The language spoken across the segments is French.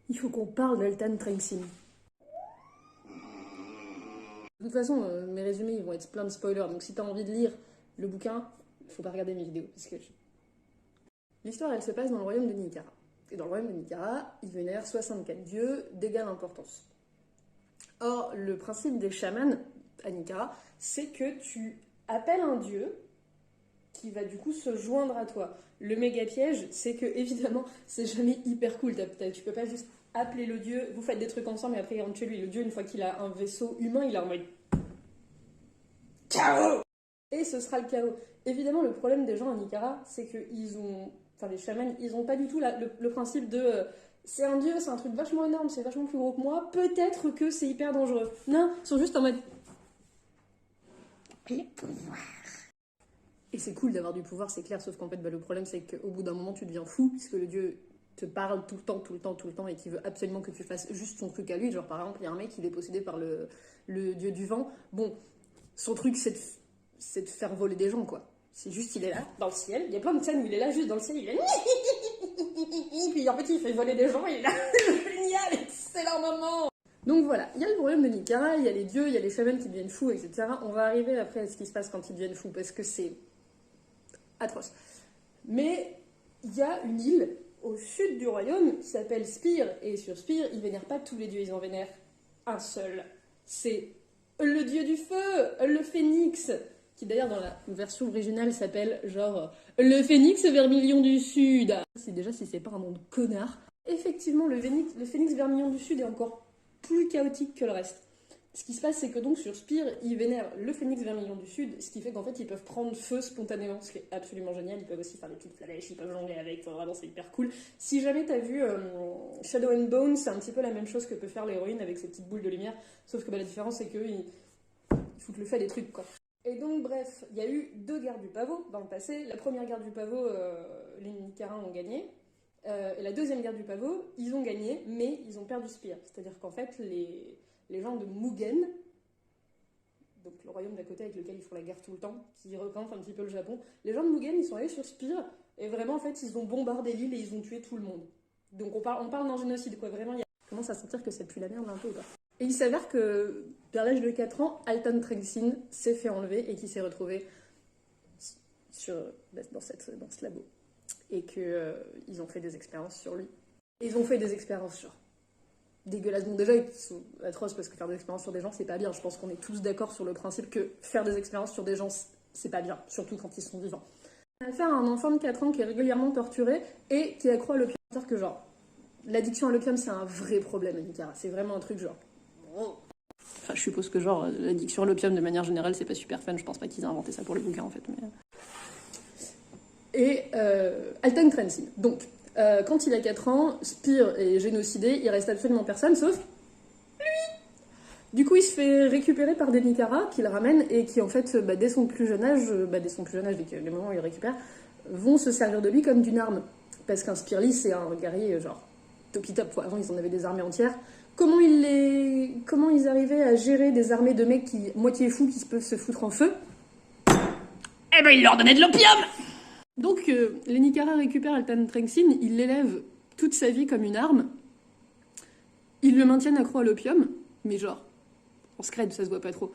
il faut qu'on parle d'Altan Trenxin. De toute façon, mes résumés ils vont être plein de spoilers, donc si t'as envie de lire le bouquin, faut pas regarder mes vidéos, parce que l'histoire elle se passe dans le royaume de Nicara. Et dans le royaume de Nicara, ils vénèrent 64 dieux d'égale importance. Or, le principe des chamans à Nicara, c'est que tu appelles un dieu qui va du coup se joindre à toi. Le méga piège, c'est que évidemment, c'est jamais hyper cool. Tu peux pas juste appeler le dieu, vous faites des trucs ensemble et après il rentre chez lui. Le dieu, une fois qu'il a un vaisseau humain, il est en mode chaos. Et ce sera le chaos. Évidemment, le problème des gens à Nicara, c'est que les chamans, ils ont pas du tout le principe de c'est un dieu, c'est un truc vachement énorme, c'est vachement plus gros que moi, peut-être que c'est hyper dangereux. Non, ils sont juste en mode le pouvoir. Et c'est cool d'avoir du pouvoir, c'est clair, sauf qu'en fait, le problème, c'est qu'au bout d'un moment, tu deviens fou, puisque le dieu te parle tout le temps, tout le temps, tout le temps, et qui veut absolument que tu fasses juste ton truc à lui. Genre, par exemple, il y a un mec qui est possédé par le dieu du vent. Bon, son truc, c'est de faire voler des gens, quoi. C'est juste, il est là, dans le ciel. Il y a plein de scènes où il est là, juste dans le ciel, il est puis en fait, il fait voler des gens, il est là, génial, excellent moment. Donc voilà, il y a le royaume de Nicara, il y a les dieux, il y a les chamans qui deviennent fous, etc. On va arriver après à ce qui se passe quand ils deviennent fous, parce que c'est atroce. Mais il y a une île au sud du royaume qui s'appelle Spire, et sur Spire, ils vénèrent pas tous les dieux, ils en vénèrent un seul. C'est le dieu du feu, le phénix, qui d'ailleurs dans la version originale s'appelle genre le phénix vermillon du sud. C'est déjà si c'est pas un nom de connard. Effectivement, le phénix vermillon du sud est encore plus chaotique que le reste. Ce qui se passe, c'est que donc sur Spire, ils vénèrent le phénix vermillon du sud, ce qui fait qu'en fait, ils peuvent prendre feu spontanément, ce qui est absolument génial. Ils peuvent aussi faire des petites flèches, ils peuvent jongler avec, enfin, vraiment, c'est hyper cool. Si jamais t'as vu Shadow and Bone, c'est un petit peu la même chose que peut faire l'héroïne avec ses petites boules de lumière, sauf que la différence, c'est qu'eux, ils foutent le fait des trucs, quoi. Et donc, bref, il y a eu 2 guerres du pavot dans le passé. La première guerre du pavot, les Nicarins ont gagné. Et la deuxième guerre du pavot, ils ont gagné, mais ils ont perdu Spire. C'est-à-dire qu'en fait, les gens de Mugen, donc le royaume d'à côté avec lequel ils font la guerre tout le temps, qui représente un petit peu le Japon, les gens de Mugen, ils sont allés sur Spire, et vraiment, en fait, ils ont bombardé l'île et ils ont tué tout le monde. Donc on parle d'un génocide, quoi, vraiment, je commence à sentir que ça pue la merde un peu, quoi. Et il s'avère que, vers l'âge de 4 ans, Altan Trenxin s'est fait enlever et qu'il s'est retrouvé dans ce labo. Et qu'ils ont fait des expériences sur lui. Ils ont fait des expériences sur dégueulasses. Bon, déjà, ils sont atroces parce que faire des expériences sur des gens, c'est pas bien. Je pense qu'on est tous d'accord sur le principe que faire des expériences sur des gens, c'est pas bien, surtout quand ils sont vivants. On a affaire à un enfant de 4 ans qui est régulièrement torturé et qui accroît à l'opium. C'est-à-dire que, genre, l'addiction à l'opium, c'est un vrai problème à Nicara. C'est vraiment un truc, genre. Enfin, je suppose que, genre, l'addiction à l'opium, de manière générale, c'est pas super fun. Je pense pas qu'ils aient inventé ça pour les bouquins, en fait. Mais... Et Altan Trenxin. Donc, quand il a 4 ans, Spire est génocidé, il reste absolument personne, sauf lui. Du coup, il se fait récupérer par des Nicara qui le ramènent et qui, en fait, dès son plus jeune âge, dès que les moments où il récupère, vont se servir de lui comme d'une arme. Parce qu'un Spirly, c'est un guerrier, genre, top quoi. Avant, ils en avaient des armées entières. Comment ils arrivaient à gérer des armées de mecs moitié fous qui peuvent se foutre en feu? Eh ben, ils leur donnaient de l'opium! Donc, les Nicara récupèrent Altan Trenxin, ils l'élèvent toute sa vie comme une arme, ils le maintiennent accro à l'opium, mais genre, en secret, ça se voit pas trop.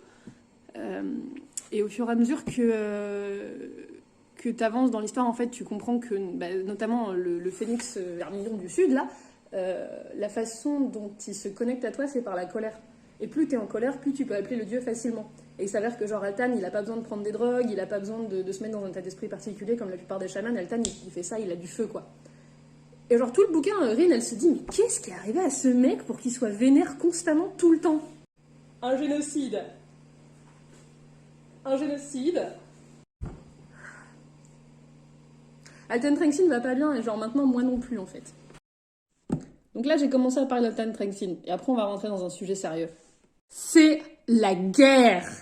Et au fur et à mesure que t'avances dans l'histoire, en fait, tu comprends que, notamment le phénix vermillon du Sud, là, la façon dont il se connecte à toi, c'est par la colère. Et plus t'es en colère, plus tu peux appeler le dieu facilement. Et il s'avère que genre Altan, il a pas besoin de prendre des drogues, il a pas besoin de se mettre dans un état d'esprit particulier comme la plupart des chamans. Altan, il fait ça, il a du feu, quoi. Et genre tout le bouquin, Rin, elle se dit, mais qu'est-ce qui est arrivé à ce mec pour qu'il soit vénère constamment tout le temps? Un génocide. Un génocide. Altan Trenxin va pas bien, et genre maintenant, moi non plus, en fait. Donc là, j'ai commencé à parler d'Altan Trenxin, et après, on va rentrer dans un sujet sérieux. C'est la guerre!